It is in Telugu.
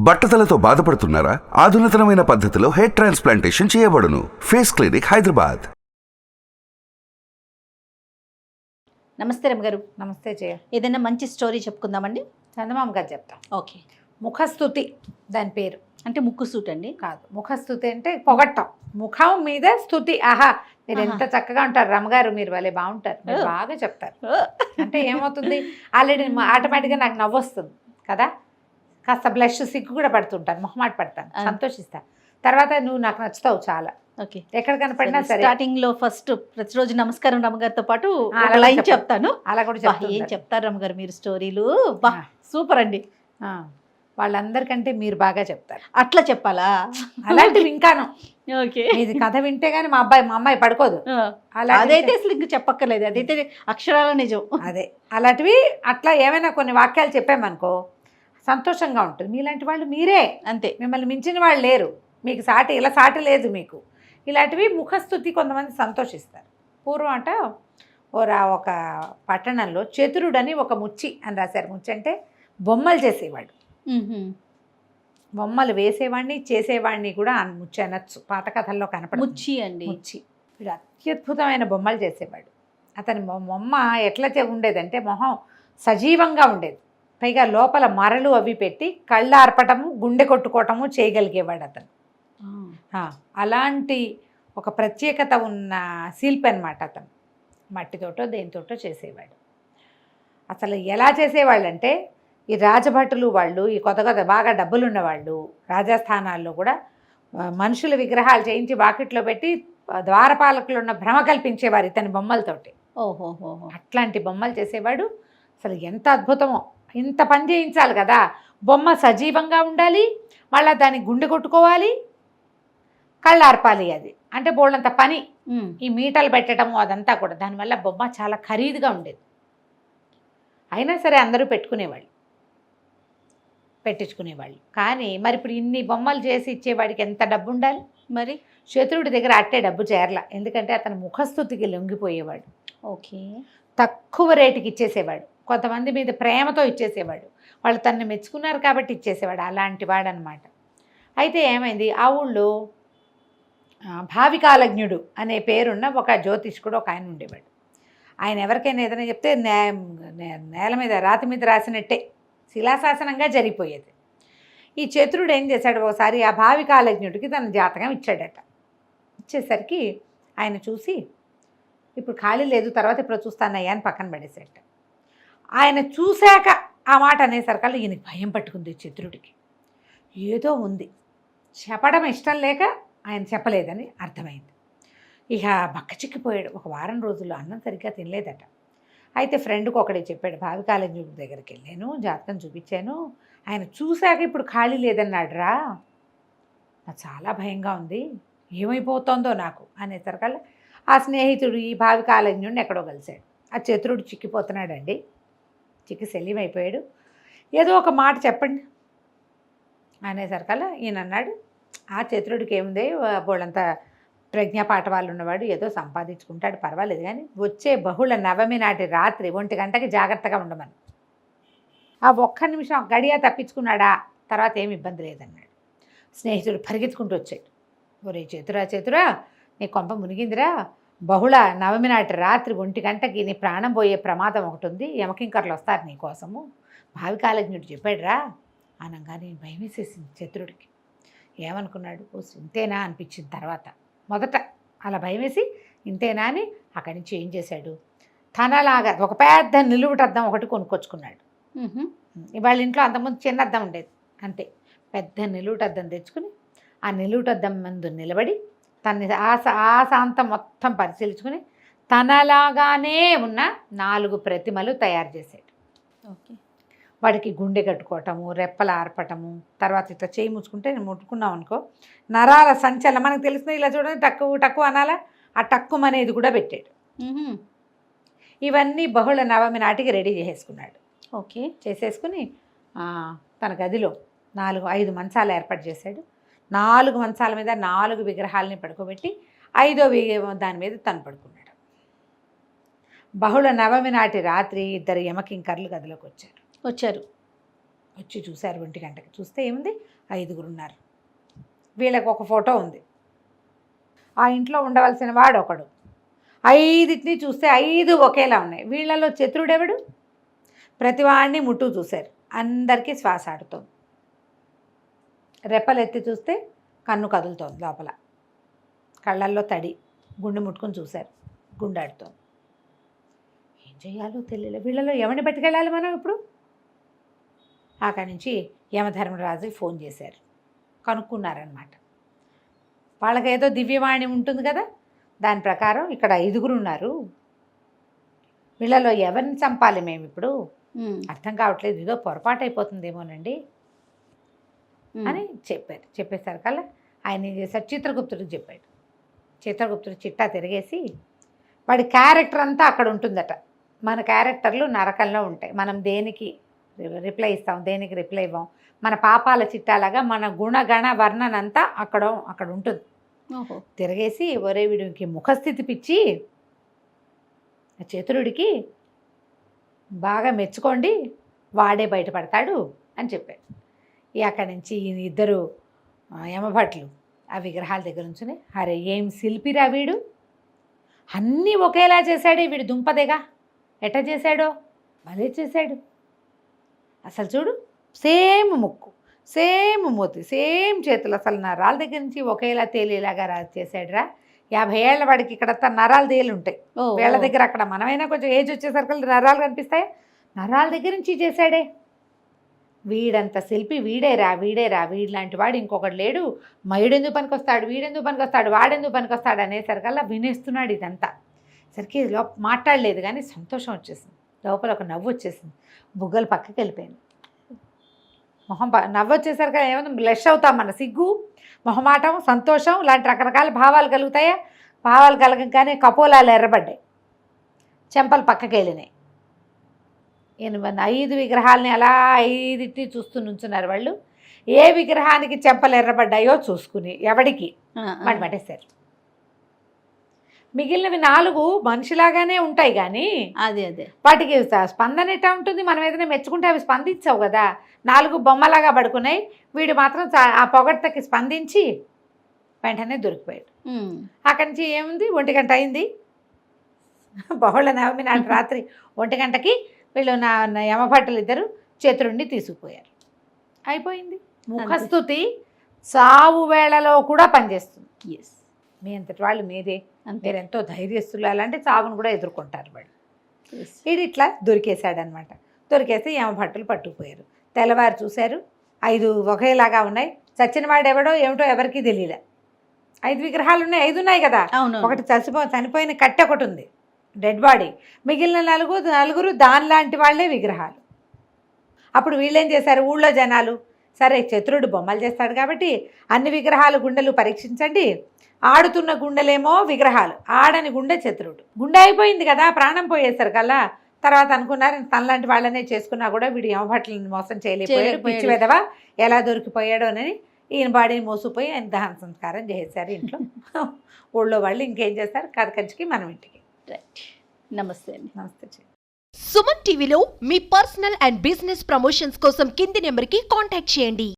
బట్టతలతో బాధపడుతున్నారా? ఆధునితనమైన పద్ధతిలో హెయిర్ ట్రాన్స్ప్లాంటేషన్ చేయబడును. Face clinic, Hyderabad. నమస్తే రమ్మగారు. నమస్తే జయ. ఏదైనా మంచి స్టోరీ చెప్పుకుందామండి. చందమామ గారు చెప్తా. ఓకే. ముఖస్తుతి దాని పేరు. అంటే ముక్కు సూట్ అండి? కాదు, ముఖస్తుతి అంటే పొగట్టం, ముఖం మీద స్తుతి. ఆహా, మీరు ఎంత చక్కగా ఉంటారు రమ్మగారు, మీరు వాళ్ళే బాగుంటారు, మీరు బాగా చెప్తారు. అంటే ఏమవుతుంది, ఆల్రెడీ ఆటోమేటిక్గా నాకు నవ్వు వస్తుంది కదా, కాస్త బ్లష్, సిగ్గు కూడా పడుతుంటాను, మొహమాట పడతాను, సంతోషిస్తాను. తర్వాత నువ్వు నాకు నచ్చుతావు చాలా. ఓకే. ఎక్కడ కనపడినా సరే స్టార్టింగ్ లో ఫస్ట్ ప్రతిరోజు నమస్కారం రమ్మగారితో పాటు అలా లైన్ చెప్తాను. అలా కూడా ఏం చెప్తారు రమ్మగారు మీరు స్టోరీలు, బా సూపర్ అండి. వాళ్ళందరికంటే మీరు బాగా చెప్తారు. అట్లా చెప్పాలా? అలాంటివి ఇంకాను. ఓకే. ఇది కథ వింటే గానీ మా అమ్మాయి పడుకోదు. అదైతే అసలు ఇంక చెప్పక్కర్లేదు, అదైతే అక్షరాల నిజం. అదే అలాంటివి. అట్లా ఏమైనా కొన్ని వాక్యాలు చెప్పామనుకో సంతోషంగా ఉంటుంది. మీలాంటి వాళ్ళు మీరే, అంతే, మిమ్మల్ని మించిన వాళ్ళు లేరు, మీకు సాటి ఇలా సాటి లేదు మీకు. ఇలాంటివి ముఖస్తుతి కొంతమంది సంతోషిస్తారు. పూర్వం అంట ఒక పట్టణంలో చతురుడని ఒక ముచ్చి అని రాశారు. ముచ్చి అంటే బొమ్మలు చేసేవాడు. బొమ్మలు వేసేవాడిని చేసేవాడిని కూడా ముచ్చి అనొచ్చు. పాత కథల్లో కనపడ ముచ్చి అండి. ముచ్చి వీడు అత్యద్భుతమైన బొమ్మలు చేసేవాడు. అతని బొమ్మ ఎట్లా ఉండేదంటే మొహం సజీవంగా ఉండేది. పైగా లోపల మరలు అవి పెట్టి కళ్ళు ఆర్పటము, గుండె కొట్టుకోవటము చేయగలిగేవాడు అతను. అలాంటి ఒక ప్రత్యేకత ఉన్న శిల్పి అనమాట అతను. మట్టితోటో దేనితోటో చేసేవాడు. అసలు ఎలా చేసేవాళ్ళంటే ఈ రాజభటులు వాళ్ళు, ఈ కొత్త బాగా డబ్బులున్న వాళ్ళు రాజస్థానాల్లో కూడా మనుషుల విగ్రహాలు చేయించి వాకిట్లో పెట్టి ద్వారపాలకులు ఉన్న భ్రమ కల్పించేవారు ఇతని బొమ్మలతోటి. ఓహోహో. అట్లాంటి బొమ్మలు చేసేవాడు. అసలు ఎంత అద్భుతమో. ఇంత పని చేయించాలి కదా, బొమ్మ సజీవంగా ఉండాలి, మళ్ళీ దాన్ని గుండె కొట్టుకోవాలి, కళ్ళార్పాలి. అది అంటే బోళ్ళంత పని. ఈ మీటలు పెట్టడము అదంతా కూడా. దానివల్ల బొమ్మ చాలా ఖరీదుగా ఉండేది. అయినా సరే అందరూ పెట్టించుకునేవాళ్ళు. కానీ మరి ఇప్పుడు ఇన్ని బొమ్మలు చేసి ఇచ్చేవాడికి ఎంత డబ్బు ఉండాలి? మరి శత్రుడి దగ్గర అట్టే డబ్బు చేరల. ఎందుకంటే అతను ముఖస్తుతికి లొంగిపోయేవాడు. ఓకే. తక్కువ రేటుకి ఇచ్చేసేవాడు. కొంతమంది మీద ప్రేమతో ఇచ్చేసేవాడు. వాళ్ళు తనని మెచ్చుకున్నారు కాబట్టి ఇచ్చేసేవాడు. అలాంటి వాడు అనమాట. అయితే ఏమైంది, ఆ ఊళ్ళో భావికాలజ్ఞుడు అనే పేరున్న ఒక జ్యోతిష్కుడు ఒక ఆయన ఉండేవాడు. ఆయన ఎవరికైనా ఏదైనా చెప్తే నేల మీద రాతి మీద రాసినట్టే శిలాశాసనంగా జరిగిపోయేది. ఈ చతురుడు ఏం చేశాడు, ఒకసారి ఆ భావికాలజ్ఞుడికి తన జాతకం ఇచ్చాడట. ఇచ్చేసరికి ఆయన చూసి ఇప్పుడు ఖాళీ లేదు, తర్వాత ఇప్పుడు చూస్తానయ్యా అని పక్కన పడేసేట. ఆయన చూశాక ఆ మాట అనేసరికల్లా ఈయనకి భయం పట్టుకుంది చతురుడికి. ఏదో ఉంది, చెప్పడం ఇష్టం లేక ఆయన చెప్పలేదని అర్థమైంది. ఇక బక్కచిక్కిపోయాడు. ఒక వారం రోజుల్లో అన్నం సరిగ్గా తినలేదట. అయితే ఫ్రెండ్కి ఒకడే చెప్పాడు, భావికాలజ్ఞుడి దగ్గరికి వెళ్ళాను, జాతకం చూపించాను, ఆయన చూశాక ఇప్పుడు ఖాళీ లేదన్నాడు రా, నాకు చాలా భయంగా ఉంది, ఏమైపోతుందో నాకు అనేసరికల్లా ఆ స్నేహితుడు ఈ భావికాలజ్ఞుడిని ఎక్కడో కలిశాడు. ఆ చతురుడు చిక్కిపోతున్నాడండి, చిక్కి శల్యమైపోయాడు, ఏదో ఒక మాట చెప్పండి అనేసరికల్లా ఈయన అన్నాడు, ఆ చతురుడికి ఏముంది, వాళ్ళంతా ప్రజ్ఞాపాఠ వాళ్ళు ఉన్నవాడు, ఏదో సంపాదించుకుంటాడు, పర్వాలేదు, కానీ వచ్చే బహుళ నవమి నాటి రాత్రి 1 గంటకి జాగ్రత్తగా ఉండమని. ఆ ఒక్క నిమిషం గడియా తప్పించుకున్నాడా, తర్వాత ఏమి ఇబ్బంది లేదన్నాడు. స్నేహితుడు పరిగెత్తుకుంటూ వచ్చాడు, ఒరే చతురా నీ కొంప మునిగిందిరా, బహుళ నవమి నాటి రాత్రి 1 గంటకి నీ ప్రాణం పోయే ప్రమాదం ఒకటి ఉంది, యమకింకర్లు వస్తారు నీ కోసము, భావికాలజ్ఞుడు చెప్పాడురా అనగానే భయం వేసేసింది చతురుడికి. ఏమనుకున్నాడు, ఓ ఇంతేనా అనిపించింది. తర్వాత మొదట అలా భయం వేసి ఇంతేనా అని అక్కడి నుంచి ఏం చేశాడు, తనలాగా ఒక పెద్ద నిలువుటద్దం ఒకటి కొనుక్కొచ్చుకున్నాడు. వాళ్ళ ఇంట్లో అంతకుముందు చిన్న అద్దం ఉండేది, అంతే పెద్ద నిలువుటద్దం తెచ్చుకుని ఆ నిలువుటద్దం ముందు నిలబడి తన్ని ఆశాంతం మొత్తం పరిశీలించుకుని తనలాగానే ఉన్న 4 ప్రతిమలు తయారు చేశాడు. ఓకే. వాడికి గుండె కట్టుకోవటము, రెప్పలు ఆర్పటము, తర్వాత ఇట్లా చేయి ముచ్చుకుంటే ముట్టుకున్నాం అనుకో నరాల సంచలనం మనకు తెలిసిన, ఇలా చూడండి టక్కు అనాలా, ఆ టక్కుమనేది కూడా పెట్టాడు. ఇవన్నీ బహుళ నవమి నాటికి రెడీ చేసేసుకున్నాడు. ఓకే. చేసేసుకుని తన గదిలో 4-5 మంచాలు ఏర్పాటు చేశాడు. 4 మంచాల మీద 4 విగ్రహాలని పడుకోబెట్టి 5వ దాని మీద తను పడుకున్నాడు. బహుళ నవమి నాటి రాత్రి 2 యమకింకర్లు గదిలోకి వచ్చారు. వచ్చి చూశారు 1 గంటకి. చూస్తే ఏముంది, 5గురు ఉన్నారు. వీళ్ళకి ఒక ఫోటో ఉంది. ఆ ఇంట్లో ఉండవలసిన వాడు ఒకడు. 5టిని చూస్తే 5 ఒకేలా ఉన్నాయి. వీళ్ళలో చతురుడెవడు? ప్రతివాడిని ముట్టు చూశారు. అందరికీ శ్వాస ఆడుతోంది. రెప్పలు ఎత్తి చూస్తే కన్ను కదులుతోంది లోపల. కళ్ళల్లో తడి. గుండె ముట్టుకుని చూశారు, గుండె ఆడుతోంది. ఏం చేయాలో తెలియలేదు. వీళ్ళలో ఎవరిని పట్టుకెళ్ళాలి మనం ఇప్పుడు? అక్కడి నుంచి యమధర్మరాజుకి ఫోన్ చేశారు. కనుక్కున్నారనమాట. వాళ్ళకేదో దివ్యవాణి ఉంటుంది కదా, దాని ప్రకారం ఇక్కడ 5గురు ఉన్నారు. వీళ్ళలో ఎవరిని చంపాలి మేము ఇప్పుడు? అర్థం కావట్లేదు, ఏదో పొరపాటు అయిపోతుందేమోనండి అని చెప్పారు. చెప్పేసరి కల్లా ఆయన ఏం చేశారు, చిత్రగుప్తుడికి చెప్పాడు. చిత్రగుప్తుడు చిట్టా తిరిగేసి, వాడి క్యారెక్టర్ అంతా అక్కడ ఉంటుందట. మన క్యారెక్టర్లు నరకంలో ఉంటాయి. మనం దేనికి రిప్లై ఇస్తాం, దేనికి రిప్లై ఇవ్వం. మన పాపాల చిట్టాలాగా మన గుణగణ వర్ణన అంతా అక్కడ ఉంటుంది. తిరగేసి ఒరే వీడికి ముఖస్థితి పిచ్చి, చతురుడికి బాగా మెచ్చుకోండి, వాడే బయటపడతాడు అని చెప్పాడు. అక్కడి నుంచి ఇద్దరు యమభట్లు ఆ విగ్రహాల దగ్గర నుంచుని, అరే ఏం శిల్పిరా వీడు, అన్నీ ఒకేలా చేశాడే వీడు, దుంపదేగా ఎట్ట చేశాడో, భలే చేశాడు. అసలు చూడు, సేమ్ ముక్కు, సేమ్ మూతి, సేమ్ చేతులు, అసలు నరాల దగ్గర నుంచి ఒకేలా తేలేలాగా చేశాడురా. 50 ఏళ్ల వాడికి ఇక్కడ నరాలు తేలి ఉంటాయి, వీళ్ళ దగ్గర అక్కడ. మనమైనా కొంచెం ఏజ్ వచ్చేసరికి నరాలు కనిపిస్తాయి, నరాల దగ్గర నుంచి చేశాడే. వీడంత శిల్పి వీడేరా, వీడిలాంటి వాడు ఇంకొకటి లేడు. మయుడెందుకు పనికొస్తాడు, వీడెందుకు పనికొస్తాడు, వాడెందుకు పనికొస్తాడు అనేసరికల్లా వినేస్తున్నాడు ఇదంతా. సరికి మాట్లాడలేదు, కానీ సంతోషం వచ్చేసింది. లోపల ఒక నవ్వు వచ్చేసింది. బుగ్గలు పక్కకి వెళ్ళిపోయాను. మొహం నవ్వు వచ్చేసరికి ఏమన్నా బ్లష్ అవుతాం, మన సిగ్గు, మొహమాటం, సంతోషం లాంటి రకరకాల భావాలు కలుగుతాయా. భావాలు కలగగానే కపోలాలు ఎర్రబడ్డాయి, చెంపలు పక్కకి వెళ్ళినాయి. 5 విగ్రహాలని అలా 5 చూస్తూ నుంచున్నారు వాళ్ళు. ఏ విగ్రహానికి చెంపలు ఎర్రబడ్డాయో చూసుకుని ఎవడికి మట్టేశారు. మిగిలినవి 4 మనిషిలాగానే ఉంటాయి, కానీ అదే వాటికి స్పందన ఎట్టా ఉంటుంది? మనం ఏదైనా మెచ్చుకుంటే అవి స్పందించవు కదా. 4 బొమ్మలాగా పడుకున్నాయి. వీడు మాత్రం ఆ పొగడ్తకి స్పందించి వెంటనే దొరికిపోయాడు. అక్కడి నుంచి ఏముంది, 1 గంట అయింది. బహుళ నవమి నాటి రాత్రి 1 గంటకి వీళ్ళు యమభట్టులు ఇద్దరు చతురుణ్ణి తీసుకుపోయారు. అయిపోయింది. ముఖస్థుతి సావు వేళలో కూడా పనిచేస్తుంది. ఎస్, మీ అంతటి వాళ్ళు మీరే, మీరెంతో ధైర్యస్తులు, అలాంటి చావును కూడా ఎదుర్కొంటారు వాళ్ళు. ఇది ఇట్లా దొరికేశాడనమాట. దొరికేసి యమభట్టులు పట్టుకుపోయారు. తెల్లవారు చూశారు, 5 ఒకేలాగా ఉన్నాయి. చచ్చిన వాడు ఎవడో ఏమిటో ఎవరికీ తెలియలే. 5 విగ్రహాలు ఉన్నాయి, 5 ఉన్నాయి కదా. ఒకటి చనిపోయిన కట్టె ఒకటి ఉంది, డెడ్ బాడీ. మిగిలిన 4 దానిలాంటి వాళ్ళే విగ్రహాలు. అప్పుడు వీళ్ళేం చేశారు, ఊళ్ళో జనాలు, సరే చతురుడు బొమ్మలు చేస్తాడు కాబట్టి అన్ని విగ్రహాలు గుండెలు పరీక్షించండి. ఆడుతున్న గుండెలేమో విగ్రహాలు, ఆడని గుండె చతురుడు. గుండె అయిపోయింది కదా, ప్రాణం పోయేసరి కల్లా. తర్వాత అనుకున్నారు తనలాంటి వాళ్ళనే చేసుకున్నా కూడా వీడు యమభట్లని మోసం చేయలేకపోయాడు, పిచ్చి వెదవా ఎలా దొరికిపోయాడో అని ఈయన బాడీని మోసిపోయి ఆయన దహన సంస్కారం చేశారు ఇంట్లో. ఊళ్ళో వాళ్ళు ఇంకేం చేస్తారు, కథ కంచికి మనం ఇంటికి. రైట్, నమస్తే అండి. నమస్తే. సుమన్ టీవీలో మీ పర్సనల్ అండ్ బిజినెస్ ప్రమోషన్స్ కోసం కింది నెంబర్కి కాంటాక్ట్ చేయండి.